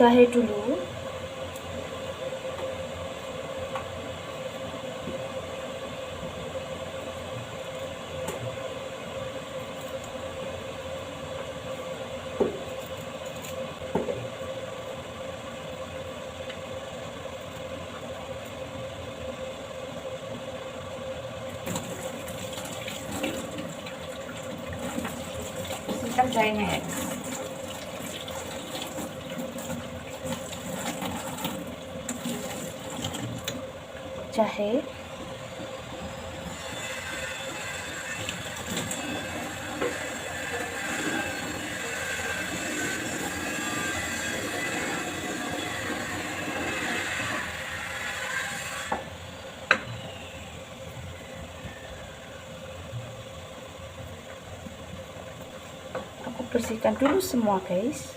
jahe dulu. Bersihkan jahenya ya. Jahe, aku bersihkan dulu semua guys.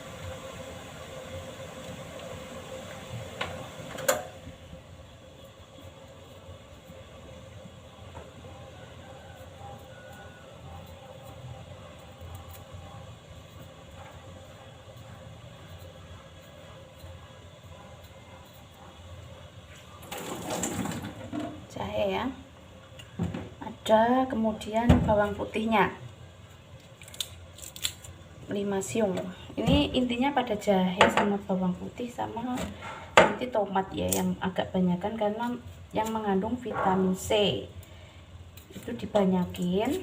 Jahe ya, ada kemudian bawang putihnya 5 siung. Ini intinya pada jahe sama bawang putih sama nanti tomat ya, yang agak banyakan karena yang mengandung vitamin C itu dibanyakin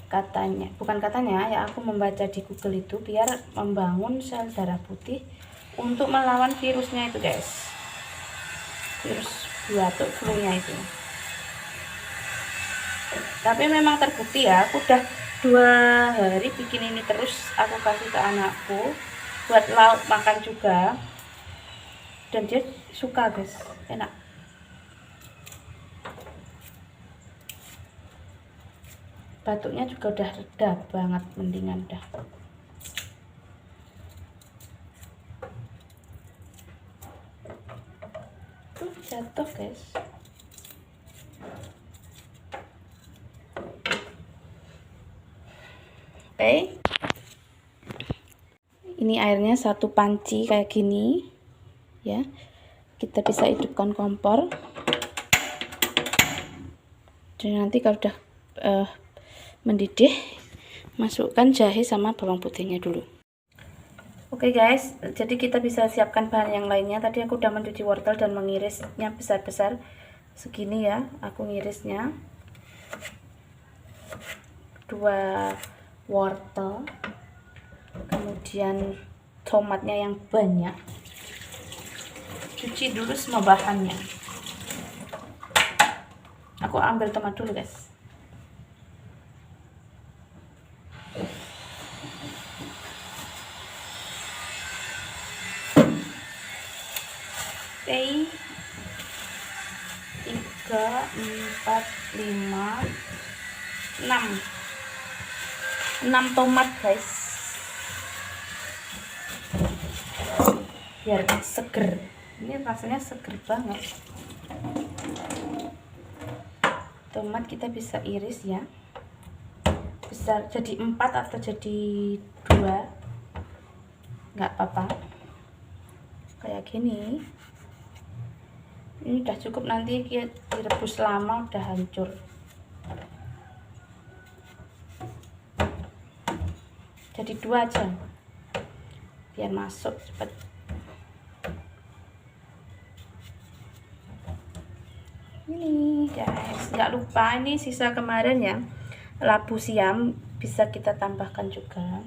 katanya, bukan katanya ya, aku membaca di Google itu biar membangun sel darah putih untuk melawan virusnya itu guys, virus batuk flu-nya itu. Tapi memang terbukti ya, aku udah 2 hari bikin ini terus, aku kasih ke anakku buat lauk makan juga, dan dia suka guys, enak. Batuknya juga udah reda banget, mendingan dah. Jatuh guys. Oke, ini airnya 1 panci kayak gini ya. Kita bisa hidupkan kompor, dan nanti kalau udah mendidih, masukkan jahe sama bawang putihnya dulu. Oke guys, jadi kita bisa siapkan bahan yang lainnya. Tadi aku udah mencuci wortel dan mengirisnya besar-besar segini ya. Aku ngirisnya 2 wortel, kemudian tomatnya yang banyak. Cuci dulu semua bahannya. Aku ambil tomat dulu guys. Oke, 3, 4, 5, 6 tomat guys, biar seger. Ini rasanya seger banget. Tomat kita bisa iris ya, besar jadi 4 atau jadi 2 nggak apa-apa, kayak gini. Ini udah cukup, nanti direbus lama udah hancur. Jadi 2 aja biar masuk cepet. Ini guys, nggak lupa ini sisa kemarin ya, labu siam bisa kita tambahkan juga.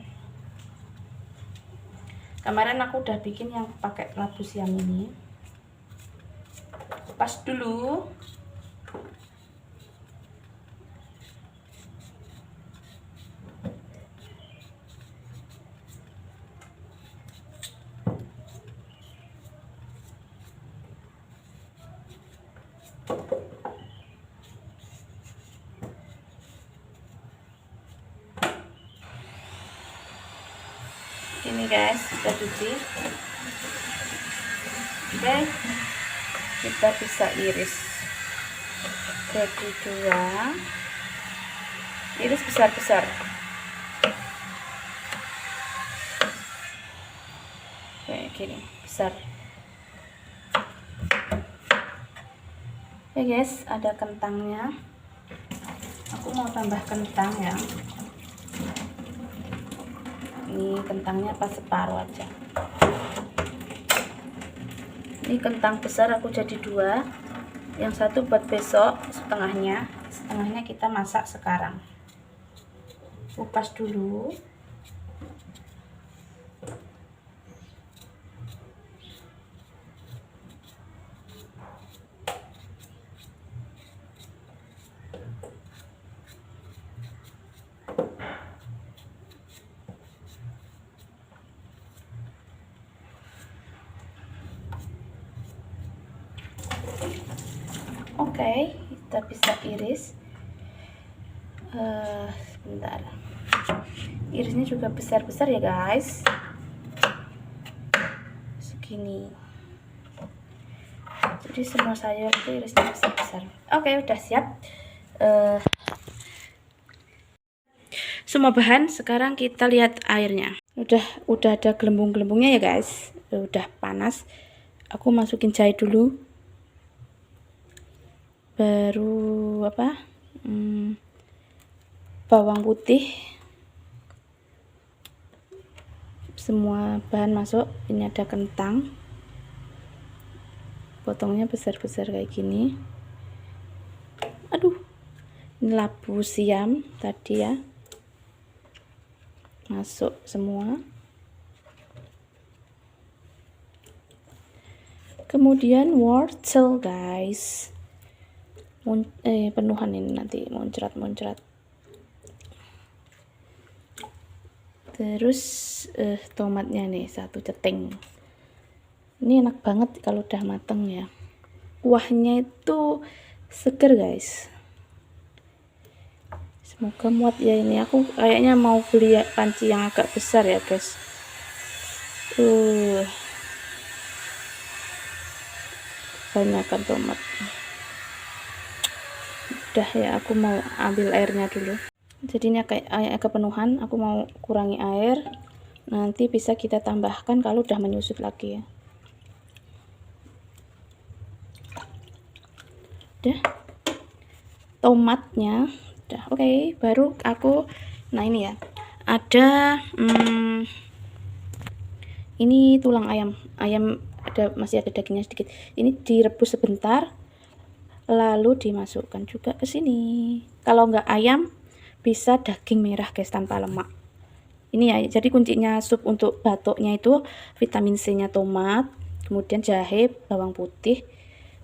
Kemarin aku udah bikin yang pakai labu siam ini. Pas dulu. Ini guys, kita cuci. Oke, kita bisa iris jadi 2, iris besar-besar. kayak gini besar. Oke guys, ada kentangnya. Aku mau tambah kentang ya. Ini kentangnya pas separuh aja. Ini kentang besar aku jadi 2. Yang satu buat besok, setengahnya kita masak sekarang. Kupas dulu. Oke, kita bisa iris. Sebentar. Irisnya juga besar-besar ya guys. Segini. Jadi semua sayur itu irisnya besar-besar. Oke, udah siap. Semua bahan, sekarang kita lihat airnya. Udah ada gelembung-gelembungnya ya guys. Udah panas. Aku masukin jahe dulu. Baru bawang putih. Semua bahan masuk. Ini ada kentang. Potongnya besar-besar kayak gini. Aduh. Ini labu siam tadi ya. Masuk semua. Kemudian wortel guys. Penuhan ini nanti muncrat. Terus tomatnya nih 1 ceting. Ini enak banget kalau udah mateng ya. Kuahnya itu seger guys. Semoga muat ya ini. Aku kayaknya mau beli panci yang agak besar ya guys. Banyakkan tomat. Udah ya, aku mau ambil airnya dulu. Jadi ini agak kepenuhan, aku mau kurangi air. Nanti bisa kita tambahkan kalau udah menyusut lagi ya. Udah. Tomatnya udah. Oke, baru aku ini ya. Ada ini tulang ayam. Masih ada dagingnya sedikit. Ini direbus sebentar. Lalu dimasukkan juga ke sini. Kalau nggak ayam, bisa daging merah guys, tanpa lemak. Ini ya, jadi kuncinya sup untuk batoknya itu vitamin C-nya tomat, kemudian jahe, bawang putih,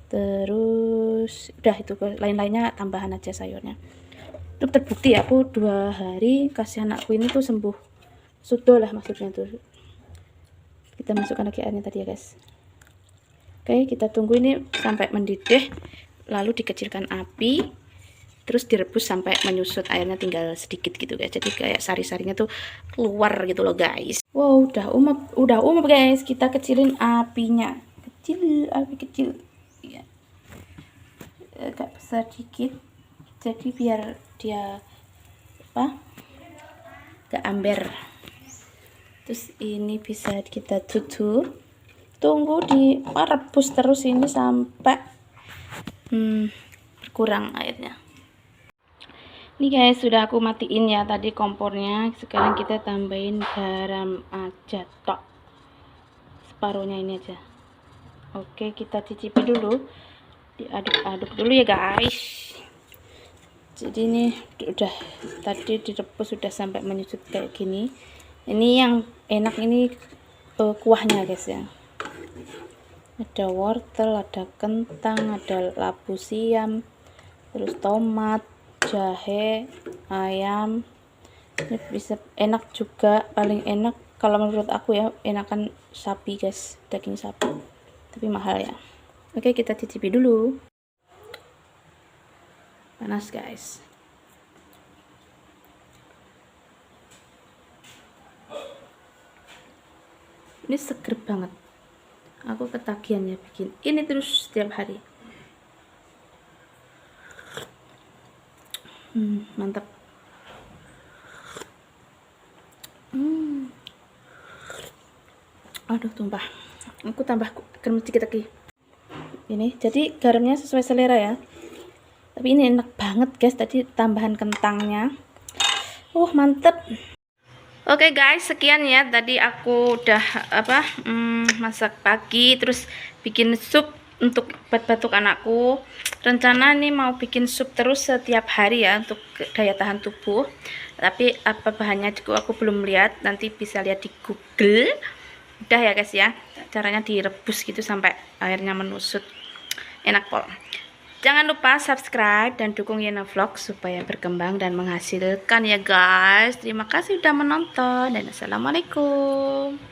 terus udah itu, lain-lainnya tambahan aja sayurnya. Itu terbukti ya, aku 2 hari kasih anakku ini tuh sembuh. Sudo lah maksudnya tuh. Kita masukkan lagi airnya tadi ya guys. Oke, kita tunggu ini sampai mendidih. Lalu dikecilkan api, terus direbus sampai menyusut, airnya tinggal sedikit gitu guys. Jadi kayak sari-sarinya tuh keluar gitu loh guys. Wow, udah umep guys. Kita kecilin apinya, api kecil ya, agak besar dikit. Jadi biar dia gak amber. Terus ini bisa kita tutup. Tunggu direbus terus ini sampai berkurang airnya. Ini guys, sudah aku matiin ya tadi kompornya. Sekarang kita tambahin garam aja tok, separuhnya ini aja. Oke, kita cicipi dulu, diaduk-aduk dulu ya guys. Jadi ini udah tadi direbus sudah sampai menyusut kayak gini. Ini yang enak ini kuahnya guys ya. Ada wortel, ada kentang, ada labu siam, terus tomat, jahe, ayam. Ini bisa enak juga. Paling enak kalau menurut aku ya, enakan sapi guys, daging sapi, tapi mahal ya. Oke, kita cicipi dulu. Panas guys. Ini seger banget. Aku ketagihan ya bikin ini terus setiap hari. Mantap. Aduh, tumpah. Aku tambah garam sedikit lagi. Ini, jadi garamnya sesuai selera ya. Tapi ini enak banget guys, tadi tambahan kentangnya. Mantep. Oke guys, sekian ya. Tadi aku udah masak pagi, terus bikin sup untuk batuk anakku. Rencana nih mau bikin sup terus setiap hari ya untuk daya tahan tubuh. Tapi apa bahannya aku belum lihat, nanti bisa lihat di Google. Udah ya guys ya, caranya direbus gitu sampai airnya menusut. Enak pol. Jangan lupa subscribe dan dukung Yena Vlog supaya berkembang dan menghasilkan ya guys. Terima kasih sudah menonton dan assalamualaikum.